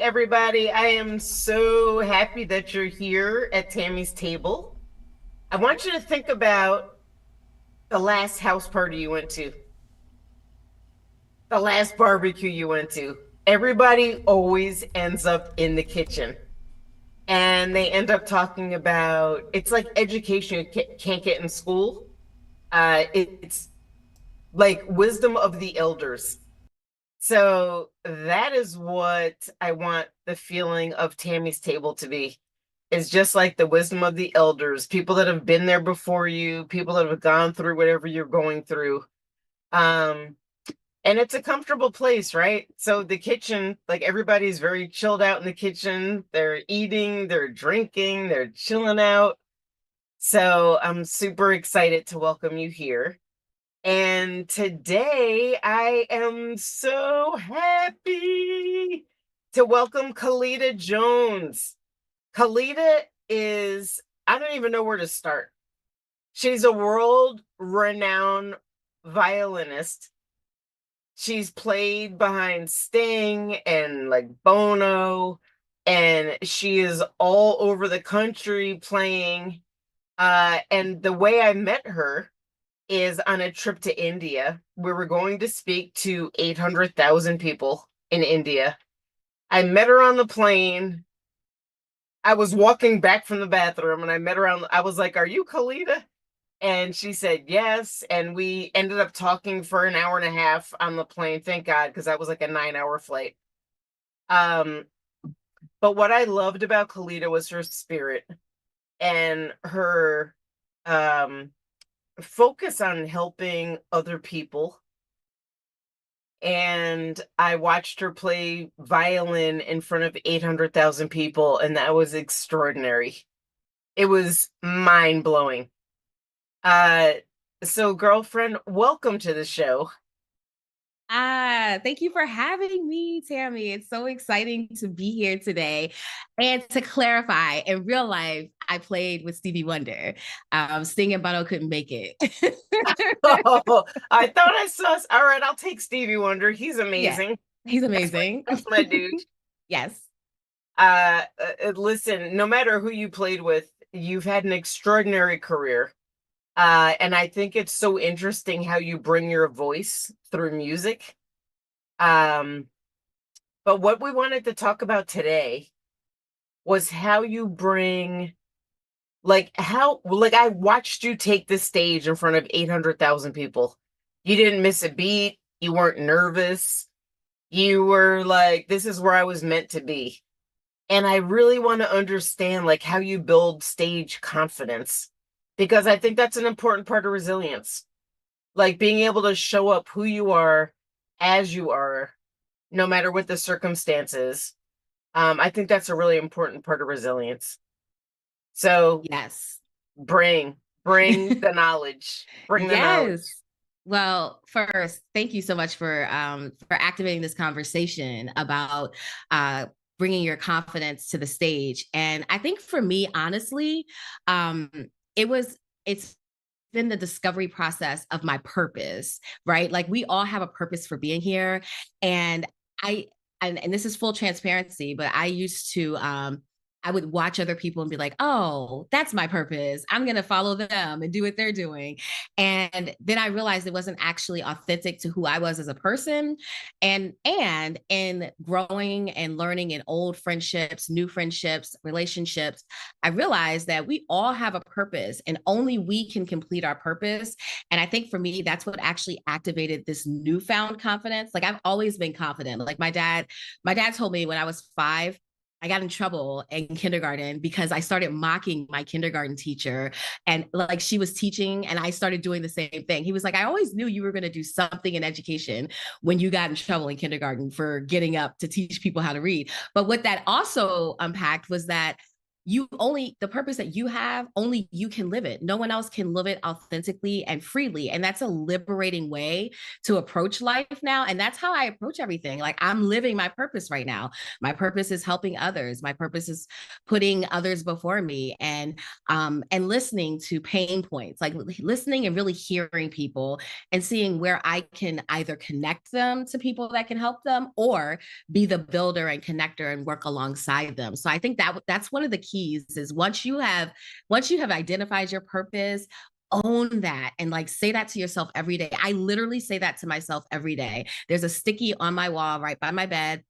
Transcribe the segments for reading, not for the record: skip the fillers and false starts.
everybody. I am so happy that you're here at Tammy's table. I want you to think about the last house party you went to, the last barbecue you went to. Everybody always ends up in the kitchen and they end up talking about it's like education you can't get in school. It's like wisdom of the elders. So that is what I want the feeling of Tammy's table to be. Is just like the wisdom of the elders, people that have been there before you, people that have gone through whatever you're going through. Um, and it's a comfortable place, right? So the kitchen, like everybody's very chilled out in the kitchen. They're eating, they're drinking, they're chilling out. So I'm super excited to welcome you here. And today I am so happy to welcome CALIDA Jones. CALIDA is, I don't even know where to start. She's a world-renowned violinist. She's played behind Sting and like Bono, and she is all over the country playing. And the way I met her is on a trip to India. We were going to speak to 800,000 people in India. I met her on the plane. I was walking back from the bathroom and I met her I was like, "Are you CALIDA?" And she said yes. And we ended up talking for an hour and a half on the plane. Thank God, because that was like a 9-hour flight. Um, but what I loved about CALIDA was her spirit and her focus on helping other people. And I watched her play violin in front of 800,000 people, and that was extraordinary. It was mind blowing. Uh, so girlfriend, welcome to the show. Thank you for having me, Tammy. It's so exciting to be here today. And to clarify, in real life, I played with Stevie Wonder. Sting and Bono couldn't make it. Oh, I thought I saw. All right, I'll take Stevie Wonder. He's Yeah, amazing. he's That's my amazing. that's my dude. Yes. Listen, no matter who you played with, you've had an extraordinary career. And I think it's so interesting how you bring your voice through music. Um, but what we wanted to talk about today was how you bring, like I watched you take the stage in front of 800,000 people. You didn't miss a beat. You weren't nervous. You were like, this is where I was meant to be. And I really want to understand like how you build stage confidence because I think that's an important part of resilience. Like being able to show up who you are as you are, no matter what the circumstances. I think that's a really important part of resilience. So Yes. bring the knowledge. Bring the knowledge. Yes. Well, first, thank you so much for activating this conversation about bringing your confidence to the stage. And I think for me, honestly, um, it's been the discovery process of my purpose, right? Like we all have a purpose for being here, and I and this is full transparency, but I would watch other people and be like, oh, that's my purpose. I'm going to follow them and do what they're doing. And then I realized it wasn't actually authentic to who I was as a person. And in growing and learning in old friendships, new friendships, relationships, I realized that we all have a purpose and only we can complete our purpose. And I think for me, that's what actually activated this newfound confidence. Like I've always been confident. Like my dad told me when I was 5, I got in trouble in kindergarten because I started mocking my kindergarten teacher, and like she was teaching and I started doing the same thing. He was like, I always knew you were going to do something in education when you got in trouble in kindergarten for getting up to teach people how to read. But what that also unpacked was that the purpose that you have, only you can live it. No one else can live it authentically and freely. And that's a liberating way to approach life now. And that's how I approach everything. Like, I'm living my purpose right now. My purpose is helping others. My purpose is putting others before me, and listening to pain points, like listening and really hearing people and seeing where I can either connect them to people that can help them, or be the builder and connector and work alongside them. So I think that's one of the keys, is once you have identified your purpose, own that and like say that to yourself every day. I literally say that to myself every day. There's a sticky on my wall right by my bed.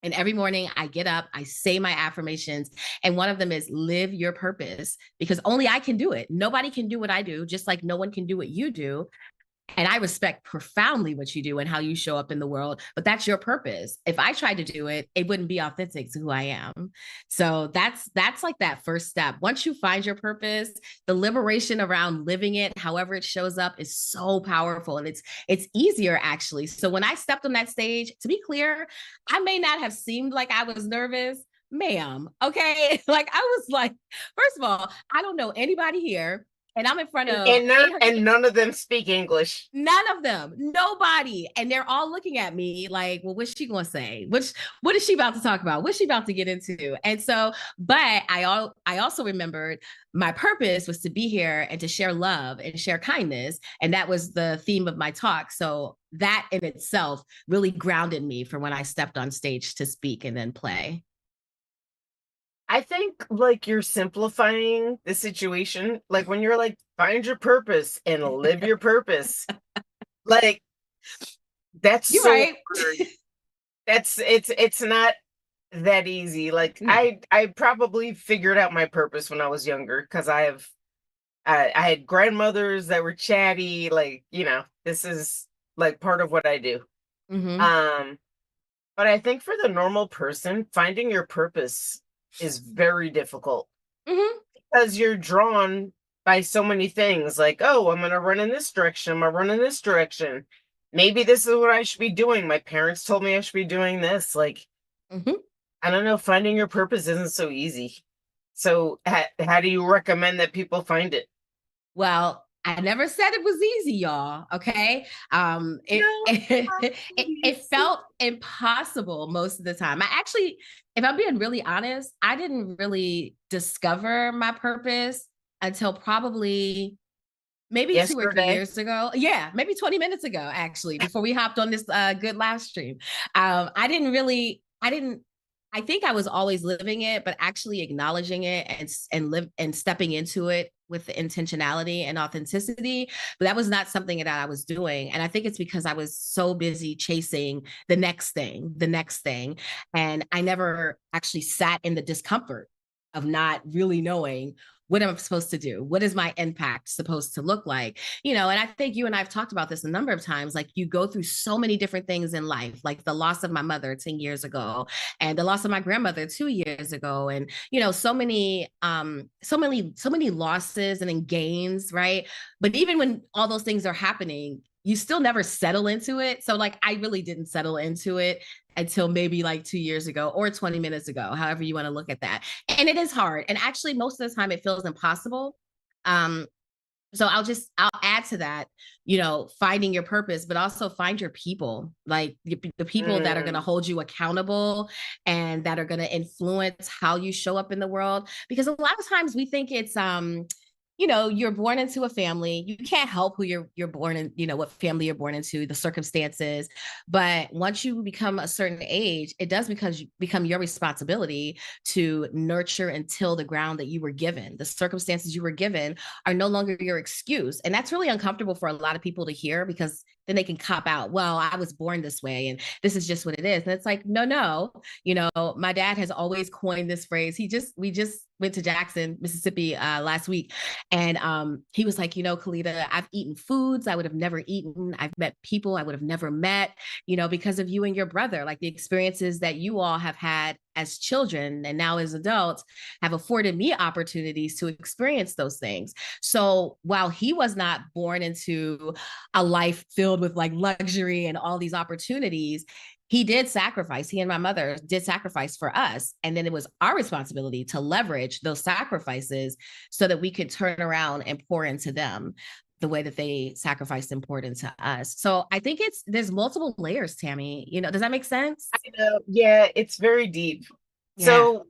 And every morning I get up, I say my affirmations. And one of them is live your purpose, because only I can do it. Nobody can do what I do, just like no one can do what you do. And I respect profoundly what you do and how you show up in the world, but that's your purpose. If I tried to do it, it wouldn't be authentic to who I am. So that's like that first step. Once you find your purpose, the liberation around living it, however it shows up, is so powerful, and it's easier actually. So when I stepped on that stage, to be clear, I may not have seemed like I was nervous, ma'am. Okay. Like, I was like, first of all, I don't know anybody here, and I'm in front of And 800. none of them speak English. None of them, nobody. And they're all looking at me like, well, what's she going to say? What is she about to talk about? What's she about to get into? And so, but I also remembered my purpose was to be here and to share love and share kindness. And that was the theme of my talk. So that in itself really grounded me for when I stepped on stage to speak and then play. I think like you're simplifying the situation. Like when you're like, find your purpose and live your purpose. Like, that's You're so right. hard. It's not that easy. Like No. I probably figured out my purpose when I was younger, because I had grandmothers that were chatty. Like, this is like part of what I do. Mm-hmm. Um, but I think for the normal person, finding your purpose is very difficult, Mm-hmm. because you're drawn by so many things. Like, oh, I'm gonna run in this direction, I'm gonna run in this direction. Maybe this is what I should be doing. My parents told me I should be doing this. Like, Mm-hmm. I don't know, finding your purpose isn't so easy. So how do you recommend that people find it? Well, I never said it was easy, y'all. Okay. It, No, it felt impossible most of the time. I actually, if I'm being really honest, I didn't really discover my purpose until probably maybe 2 or 3 yesterday. years ago. Yeah, maybe 20 minutes ago, actually, before we hopped on this good live stream. I didn't, I think I was always living it, but actually acknowledging it and stepping into it with the intentionality and authenticity. But that was not something that I was doing. And I think it's because I was so busy chasing the next thing. And I never actually sat in the discomfort of not really knowing what am I supposed to do? What is my impact supposed to look like? And I think you and I've talked about this a number of times. Like, you go through so many different things in life, like the loss of my mother 10 years ago, and the loss of my grandmother 2 years ago. And, so many losses and then gains, right? But even when all those things are happening, you still never settle into it. So like, I really didn't settle into it until maybe like 2 years ago or 20 minutes ago, however you want to look at that. And it is hard. And actually, most of the time it feels impossible. Um, so I'll add to that, finding your purpose, but also find your people, like the people that are going to Mm. hold you accountable and that are going to influence how you show up in the world. Because a lot of times we think it's, you're born into a family. You can't help who you're born in, what family you're born into, the circumstances. But once you become a certain age, it does become your responsibility to nurture and till the ground that you were given. The circumstances you were given are no longer your excuse. And that's really uncomfortable for a lot of people to hear, because then they can cop out. Well, I was born this way and this is just what it is. And it's like, no. My dad has always coined this phrase. We just went to Jackson, Mississippi last week. And he was like, Kalida, I've eaten foods I would have never eaten. I've met people I would have never met, because of you and your brother. Like, the experiences that you all have had as children and now as adults have afforded me opportunities to experience those things. So while he was not born into a life filled with like luxury and all these opportunities, he did sacrifice. He and my mother did sacrifice for us. And then it was our responsibility to leverage those sacrifices so that we could turn around and pour into them the way that they sacrificed and poured into us. So I think there's multiple layers, Tammy. Does that make sense? I know. Yeah, it's very deep. Yeah. So,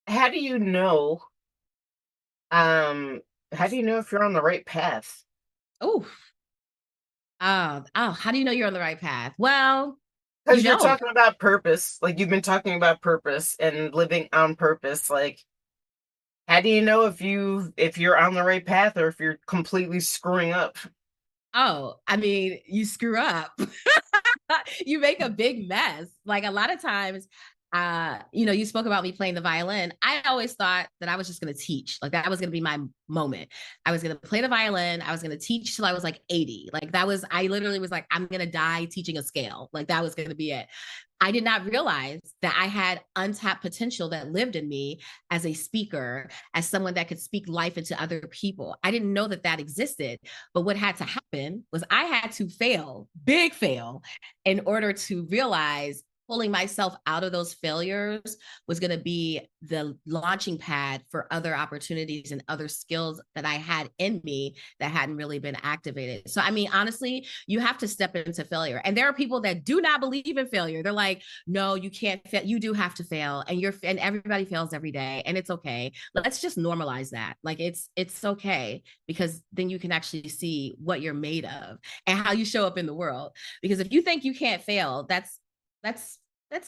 how do you know? Um, how do you know if you're on the right path? Oh, how do you know you're on the right path? Well, you Because you're don't. talking about purpose, like you've been talking about purpose and living on purpose. Like, how do you know if you're on the right path or if you're completely screwing up? Oh, I mean, you screw up. You make a big mess. Like a lot of times, you spoke about me playing the violin. I always thought that I was just going to teach. Like that was going to be my moment. I was going to play the violin. I was going to teach till I was like 80. Like I literally was like, I'm going to die teaching a scale. Like that was going to be it. I did not realize that I had untapped potential that lived in me as a speaker, as someone that could speak life into other people. I didn't know that that existed. But what had to happen was I had to fail, big fail, in order to realize pulling myself out of those failures was going to be the launching pad for other opportunities and other skills that I had in me that hadn't really been activated. So, I mean, honestly, you have to step into failure. And there are people that do not believe in failure. They're like, no, you can't fail. You do have to fail. And everybody fails every day. And it's okay. Let's just normalize that. Like it's okay, because then you can actually see what you're made of and how you show up in the world. Because if you think you can't fail, that's that's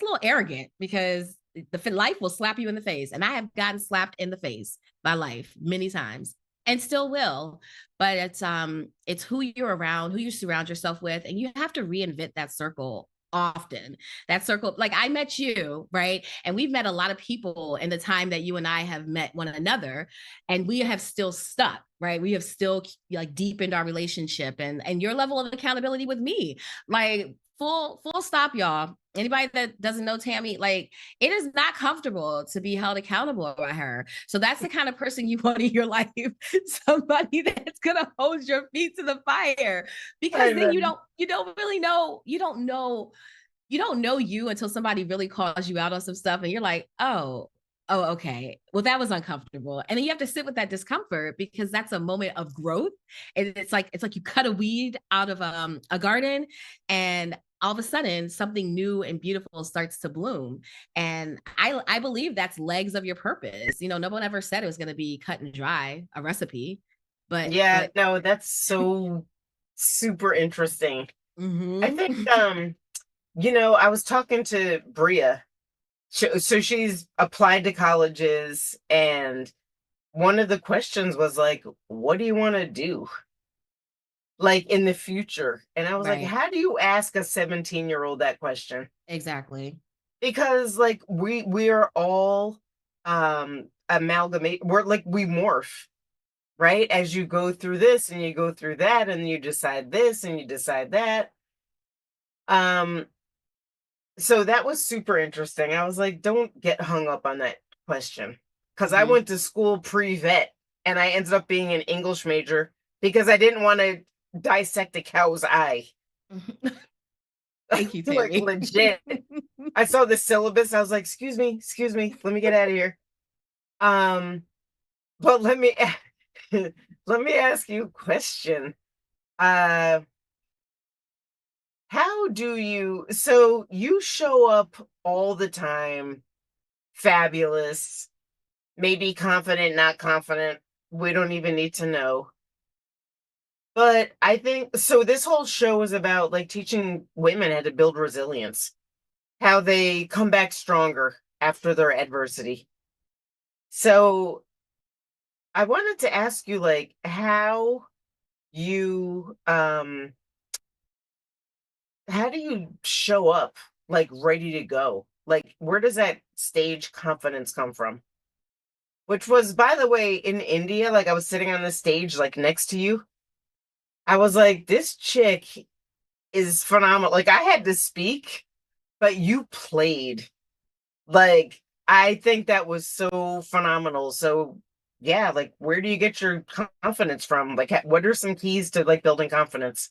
a little arrogant, because the life will slap you in the face, and I have gotten slapped in the face by life many times and still will. But it's who you're around, who you surround yourself with, and you have to reinvent that circle often. That circle, like I met you, right? And we've met a lot of people in the time that you and I have met one another, and we have still stuck, right? We have still like deepened our relationship and your level of accountability with me. Like full stop, y'all. Anybody that doesn't know Tammy, like it is not comfortable to be held accountable by her. So that's the kind of person you want in your life. Somebody that's gonna hold your feet to the fire. I Because then know. you don't really know, you don't know you until somebody really calls you out on some stuff and you're like, oh, okay. Well, that was uncomfortable. And then you have to sit with that discomfort, because that's a moment of growth. And it's like you cut a weed out of a garden, and all of a sudden something new and beautiful starts to bloom. And I believe that's legs of your purpose. No one ever said it was going to be cut and dry, a recipe. But Yeah, but no, that's so super interesting. I think mm-hmm. I was talking to Bria. So she's applied to colleges, and one of the questions was like, what do you want to do like in the future? And I was like, Right. how do you ask a 17-year-old that question? Exactly. Because like we are all amalgamate, we're like we morph, right? As you go through this and you go through that and you decide this and you decide that. Um so that was super interesting. I was like, don't get hung up on that question. Because I Mm-hmm. went to school pre-vet and I ended up being an English major because I didn't want to dissect a cow's eye. Thank you, Like Tammy. legit. I saw the syllabus. I was like, excuse me, let me get out of here. Um, but let me ask you a question. Uh, how do you so you show up all the time, fabulous, maybe confident, not confident. We don't even need to know. But I think so. This whole show is about like teaching women how to build resilience, how they come back stronger after their adversity. So I wanted to ask you, like, you, how do you show up like ready to go? Like, where does that stage confidence come from? Which was, by the way, in India, like I was sitting on the stage like next to you. I was like, this chick is phenomenal. Like I had to speak, but you played. Like I think that was so phenomenal. So yeah, like where do you get your confidence from? Like what are some keys to like building confidence?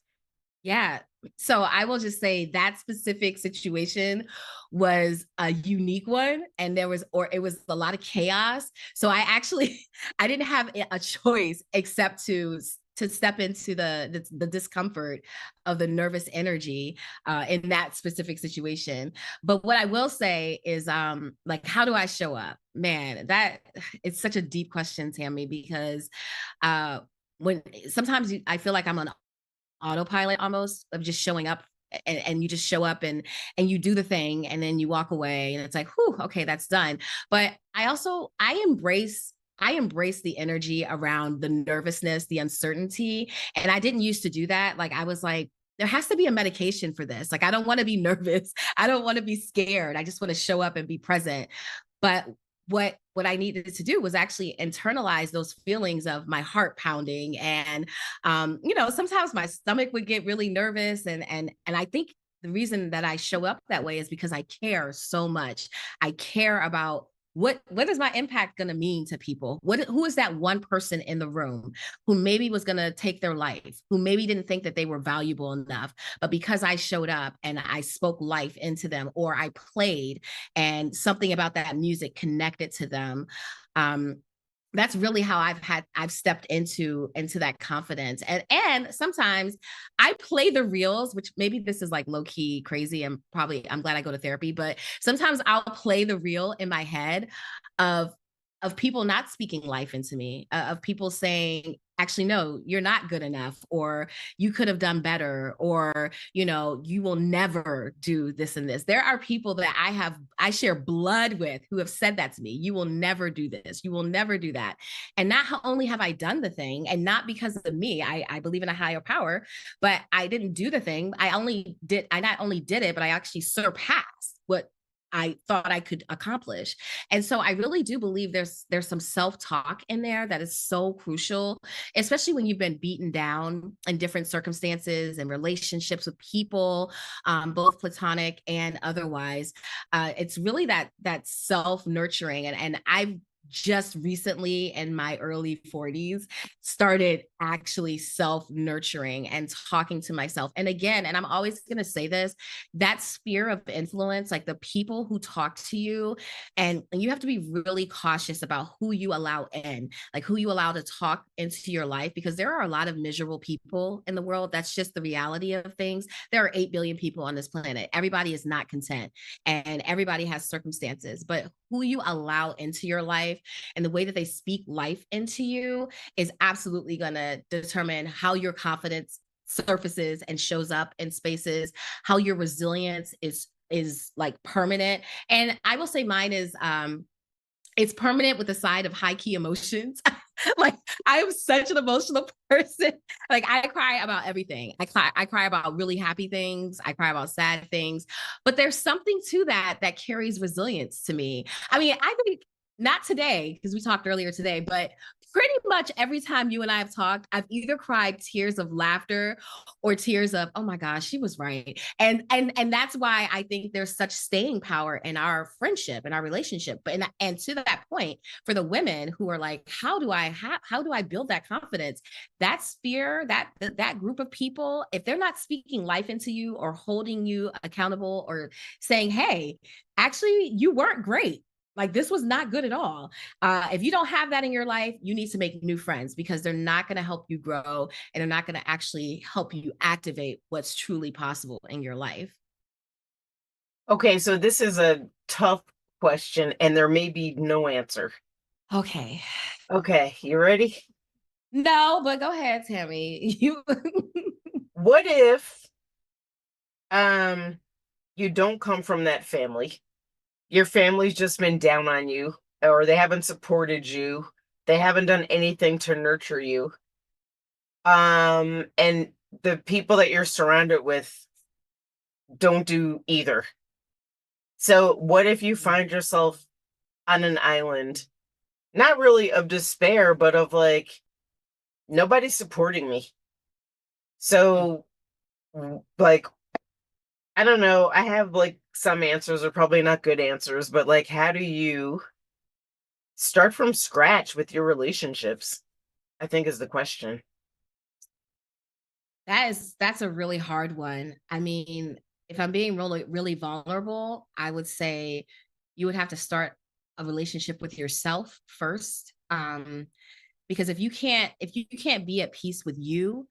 Yeah. So I will just say that specific situation was a unique one, and it was a lot of chaos. So I actually I didn't have a choice except to step into the discomfort of the nervous energy in that specific situation. But what I will say is, like, how do I show up? Man, that it's such a deep question, Tammy, because uh, when sometimes I feel like I'm on autopilot almost of just showing up, and you just show up and you do the thing and then you walk away and it's like, whew, okay, that's done. But I embrace the energy around the nervousness, the uncertainty. And I didn't used to do that. Like, I was like, there has to be a medication for this. Like, I don't want to be nervous. I don't want to be scared. I just want to show up and be present. But what I needed to do was actually internalize those feelings of my heart pounding, and sometimes my stomach would get really nervous, and I think the reason that I show up that way is because I care so much. I care about what is my impact going to mean to people? Who is that one person in the room who maybe was going to take their life, who maybe didn't think that they were valuable enough, but because I showed up and I spoke life into them, or I played and something about that music connected to them. um that's really how I've stepped into that confidence. And sometimes I play the reels, which maybe this is like low key crazy, and probably I'm glad I go to therapy, but sometimes I'll play the reel in my head of people not speaking life into me, of people saying, actually, no, you're not good enough, or you could have done better, or, you will never do this and this. There are people that I share blood with who have said that to me. You will never do this. You will never do that. And not only have I done the thing, and not because of me, I believe in a higher power, but I didn't do the thing. I not only did it, but I actually surpassed what I thought I could accomplish. And so I really do believe there's some self-talk in there that is so crucial, especially when you've been beaten down in different circumstances and relationships with people, both platonic and otherwise. It's really that self-nurturing. And I've just recently in my early 40s started actually self nurturing and talking to myself. And again, and I'm always going to say this, that sphere of influence, like the people who talk to you, and you have to be really cautious about who you allow in, like who you allow to talk into your life, because there are a lot of miserable people in the world. That's just the reality of things. There are 8 billion people on this planet. Everybody is not content, and everybody has circumstances, but who you allow into your life and the way that they speak life into you is absolutely going to determine how your confidence surfaces and shows up in spaces, how your resilience is like permanent. And I will say mine is it's permanent with a side of high key emotions. Like, I am such an emotional person. Like, I cry about everything. I cry about really happy things. I cry about sad things. But there's something to that carries resilience to me. I mean, I think not today, because we talked earlier today, but pretty much every time you and I have talked, I've either cried tears of laughter or tears of, oh my gosh, she was right. And that's why I think there's such staying power in our friendship and our relationship. But and to that point, for the women who are like, how do I build that confidence? That sphere, that group of people, if they're not speaking life into you or holding you accountable or saying, hey, actually, you weren't great. Like, this was not good at all. If you don't have that in your life, you need to make new friends, because they're not going to help you grow, and they're not going to actually help you activate what's truly possible in your life. Okay, so this is a tough question, and there may be no answer. Okay. Okay, you ready? No, but go ahead, Tammy. You What if um you don't come from that family? Your family's just been down on you, or they haven't supported you. They haven't done anything to nurture you. And the people that you're surrounded with don't do either. So what if you find yourself on an island, not really of despair, but of like, nobody's supporting me. So, like, I don't know. I have like some answers are probably not good answers, but like, how do you start from scratch with your relationships? I think is the question. That's a really hard one. I mean, if I'm being really really vulnerable, I would say you would have to start a relationship with yourself first. Because if you can't be at peace with you,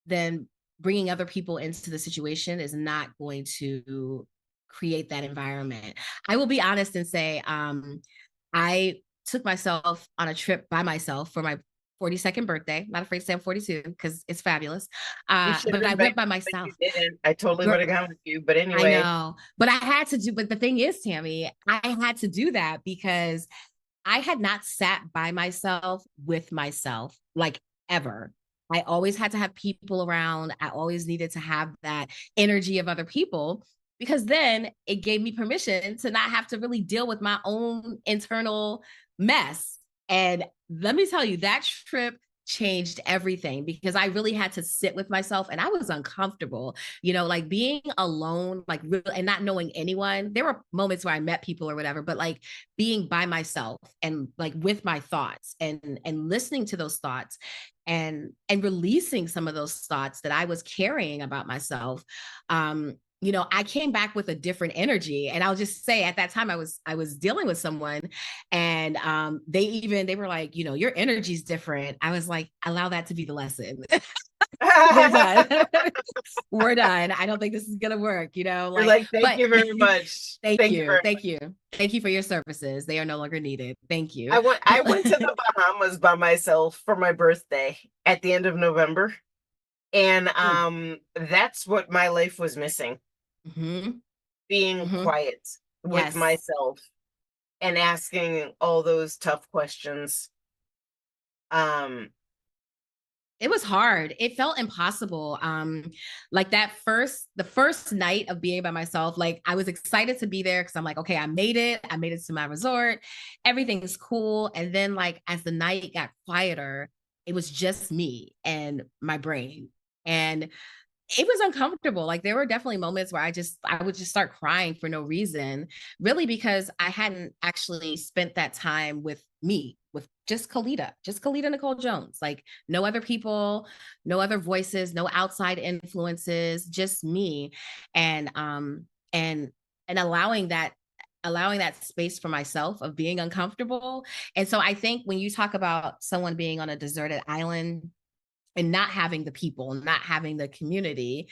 then bringing other people into the situation is not going to create that environment. I will be honest and say, I took myself on a trip by myself for my 42nd birthday. Not afraid to say I'm 42 because it's fabulous. You should have But I went invited by me, but you myself. didn't. I totally would Girl, have gone with you. But I anyway, know, but I had to do. But the thing is, Tammy, I had to do that because I had not sat by myself with myself like ever. I always had to have people around. I always needed to have that energy of other people because then it gave me permission to not have to really deal with my own internal mess. And let me tell you, that trip changed everything because I really had to sit with myself and I was uncomfortable, like being alone, like and not knowing anyone. There were moments where I met people or whatever, but like being by myself and like with my thoughts and listening to those thoughts and releasing some of those thoughts that I was carrying about myself. I came back with a different energy. And I'll just say at that time I was dealing with someone and they were like, your energy's different. I was like, allow that to be the lesson. We're done. We're done. I don't think this is gonna work, you're like, like, thank but you very much. thank Thank you you. very Thank you. Thank you for your services. They are no longer needed. Thank you. I went to the Bahamas by myself for my birthday at the end of November. And that's what my life was missing. Mm-hmm. Being Mm-hmm. quiet with Yes. myself and asking all those tough questions. Um It was hard. It felt impossible. Like the first night of being by myself, like I was excited to be there because I'm like, okay, I made it. I made it to my resort. Everything's cool. And then like as the night got quieter, it was just me and my brain. And it was uncomfortable. Like there were definitely moments where I would just start crying for no reason, really because I hadn't actually spent that time with me, with just CALIDA Nicole Jones. Like no other people, no other voices, no outside influences, just me. And and allowing that space for myself of being uncomfortable. And so I think when you talk about someone being on a deserted island and not having the people, not having the community,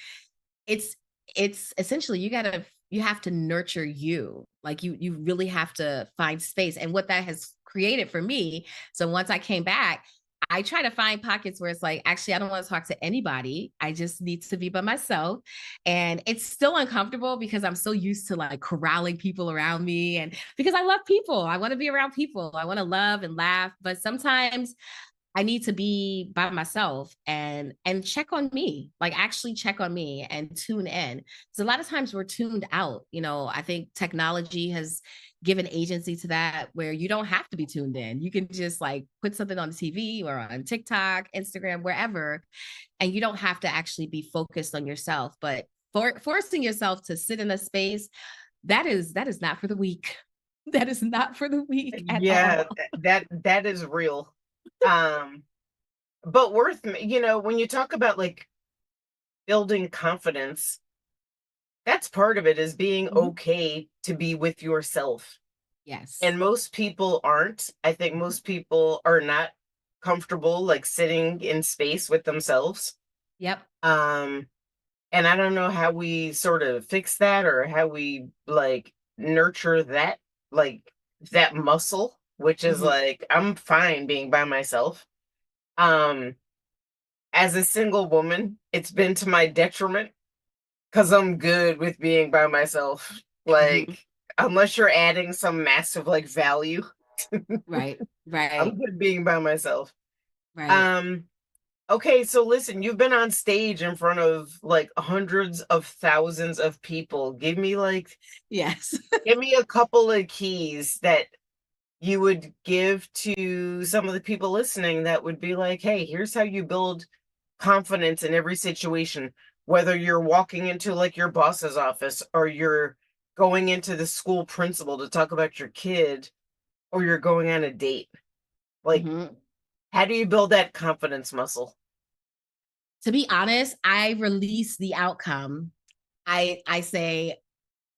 it's it's essentially you have to nurture you. Like you really have to find space. And what that has created for me. So once I came back, I try to find pockets where it's like, actually, I don't want to talk to anybody. I just need to be by myself. And it's still uncomfortable because I'm so used to like corralling people around me. And because I love people, I want to be around people. I want to love and laugh. But sometimes I need to be by myself and check on me, like actually check on me and tune in. So a lot of times we're tuned out. I think technology has given agency to that where you don't have to be tuned in. You can just like put something on the TV or on TikTok, Instagram, wherever, and you don't have to actually be focused on yourself. But forcing yourself to sit in a space that is not for the weak. That is not for the weak at yeah, all. that is real. Um but when you talk about like building confidence, that's part of it is being Mhm. okay to be with yourself. Yes. And most people aren't. I think most people are not comfortable like sitting in space with themselves. Yep. Um, and I don't know how we sort of fix that or how we like nurture that, like that muscle, which is Mhm. like I'm fine being by myself. Um, as a single woman, it's been to my detriment because I'm good with being by myself. Mhm. Like, unless you're adding some massive like value, Right. Right. I'm good being by myself. Right. Um, okay, so listen, you've been on stage in front of like hundreds of thousands of people. Yes. Give me a couple of keys that you would give to some of the people listening that would be like, hey, here's how you build confidence in every situation, whether you're walking into like your boss's office or you're going into the school principal to talk about your kid or you're going on a date. Like, Mhm. how do you build that confidence muscle? To be honest, I release the outcome. I say,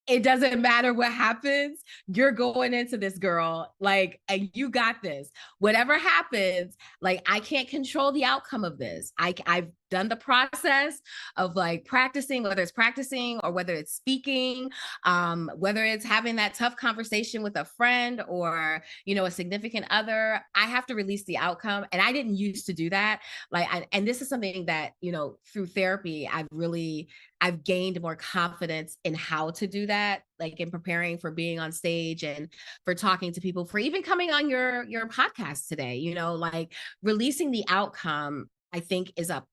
it doesn't matter what happens. You're going into this, girl. Like, and you got this. Whatever happens, like, I can't control the outcome of this. I've done the process of like practicing, whether it's practicing or whether it's speaking, whether it's having that tough conversation with a friend or, you know, a significant other. I have to release the outcome. And I didn't used to do that. And this is something that, you know, through therapy, I've gained more confidence in how to do that, like in preparing for being on stage and for talking to people, for even coming on your podcast today, you know, like releasing the outcome, I think it's a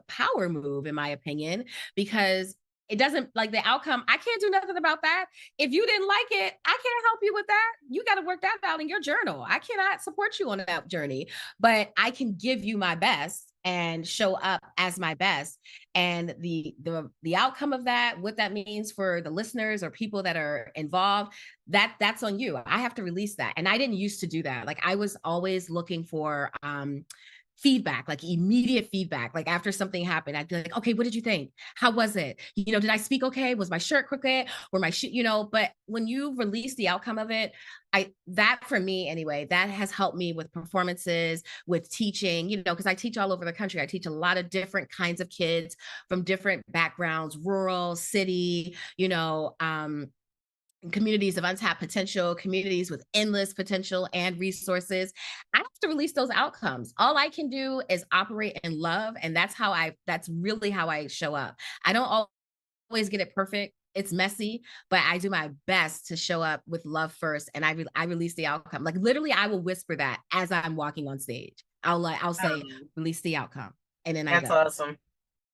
power move in my opinion, because it doesn't, like, the outcome, I can't do nothing about that. If you didn't like it, I can't help you with that. You got to work that out in your journal. I cannot support you on that journey, but I can give you my best and show up as my best. And the outcome of that, what that means for the listeners or people that are involved, that's on you. I have to release that. And I didn't used to do that. Like, I was always looking for feedback, like immediate feedback. Like after something happened, I'd be like, okay, what did you think? How was it? You know, did I speak okay? Was my shirt crooked? Or my shoe, you know, but when you release the outcome of it, that for me anyway, that has helped me with performances, with teaching, you know, because I teach all over the country. I teach a lot of different kinds of kids from different backgrounds, rural, city, you know, communities of untapped potential, communities with endless potential and resources. I have to release those outcomes. All I can do is operate in love. And that's really how I show up. I don't always get it perfect. It's messy, but I do my best to show up with love first. And I release the outcome. Like literally, I will whisper that as I'm walking on stage. I'll say, release the outcome. And then I That's go. awesome. All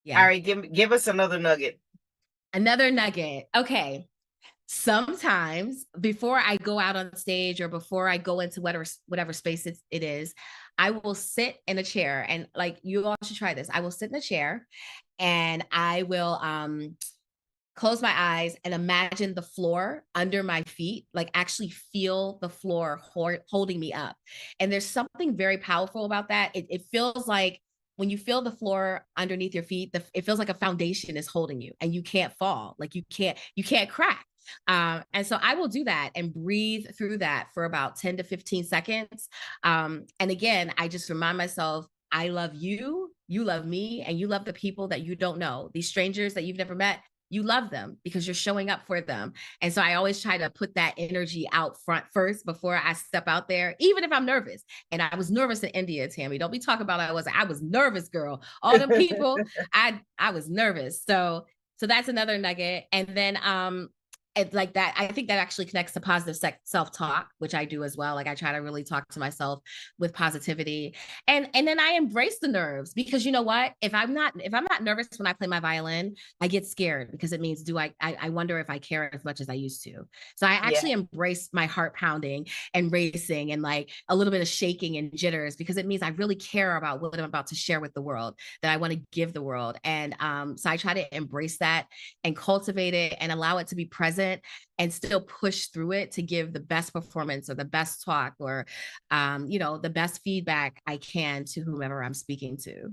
Yeah. right, give us another nugget. Another nugget. Okay. Sometimes before I go out on stage or before I go into whatever space it is, I will sit in a chair, and like, you all should try this. I will sit in a chair and I will close my eyes and imagine the floor under my feet, like actually feel the floor holding me up. And there's something very powerful about that. It feels like when you feel the floor underneath your feet, it feels like a foundation is holding you and you can't fall, like you can't crack. And so I will do that and breathe through that for about 10 to 15 seconds. And again, I just remind myself, I love you, you love me, and you love the people that you don't know, these strangers that you've never met. You love them because you're showing up for them. And so I always try to put that energy out front first before I step out there, even if I'm nervous. And I was nervous in India, Tammy. Don't be talking about I was nervous, girl. All the people, I was nervous. So that's another nugget. And then it's like that. I think that actually connects to positive self-talk, which I do as well. Like I try to really talk to myself with positivity, and then I embrace the nerves, because you know what? If I'm not nervous when I play my violin, I get scared, because it means I wonder if I care as much as I used to. So I Yeah. actually embrace my heart pounding and racing and like a little bit of shaking and jitters, because it means I really care about what I'm about to share with the world, that I want to give the world. And so I try to embrace that and cultivate it and allow it to be present, and still push through it to give the best performance or the best talk or you know, the best feedback I can to whomever I'm speaking to.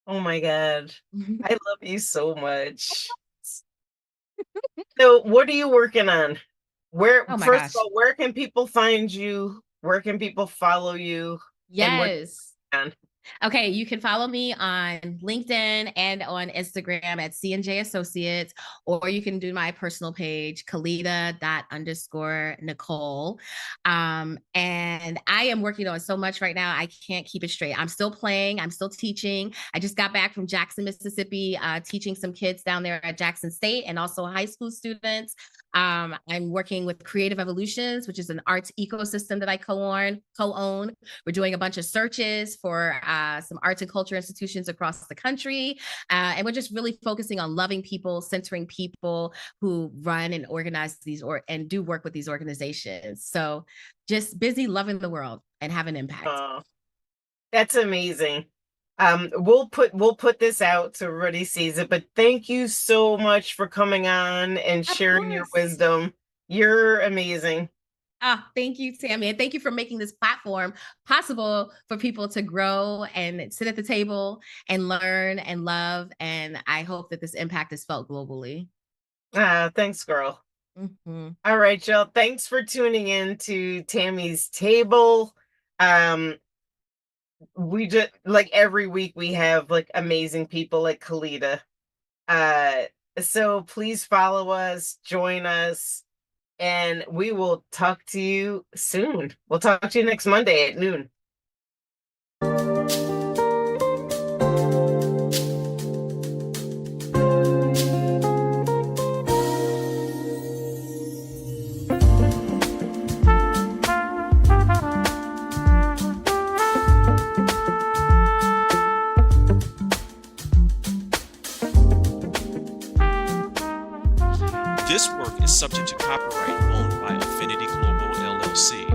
Oh my God. I love you so much. So what are you working on? Where, Oh my first of gosh. all, where can people find you? Where can people follow you? And what Yes. on? Okay, you can follow me on LinkedIn and on Instagram at C&J Associates, or you can do my personal page, Kalida._Nicole. And I am working on so much right now, I can't keep it straight. I'm still playing, I'm still teaching. I just got back from Jackson, Mississippi, teaching some kids down there at Jackson State and also high school students. I'm working with Creative Evolutions, which is an arts ecosystem that I co-own. We're doing a bunch of searches for some arts and culture institutions across the country. And we're just really focusing on loving people, centering people who run and organize and do work with these organizations. So just busy loving the world and have an impact. Oh, that's amazing. We'll put this out so everybody sees it, but thank you so much for coming on and Of sharing your course. wisdom. You're amazing. Ah, thank you, Tammy. And thank you for making this platform possible for people to grow and sit at the table and learn and love. And I hope that this impact is felt globally. Thanks, girl. Mhm. All right, y'all. Thanks for tuning in to Tammy's Table. Um, we just like every week we have like amazing people like CALIDA. Uh, so please follow us, join us, and we will talk to you soon. We'll talk to you next Monday at noon. This work is subject to copyright owned by Affinity Global LLC.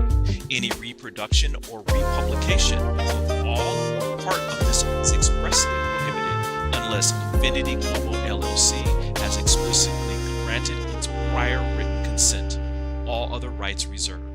Any reproduction or republication of all or part of this is expressly prohibited unless Affinity Global LLC has explicitly granted its prior written consent. All other rights reserved.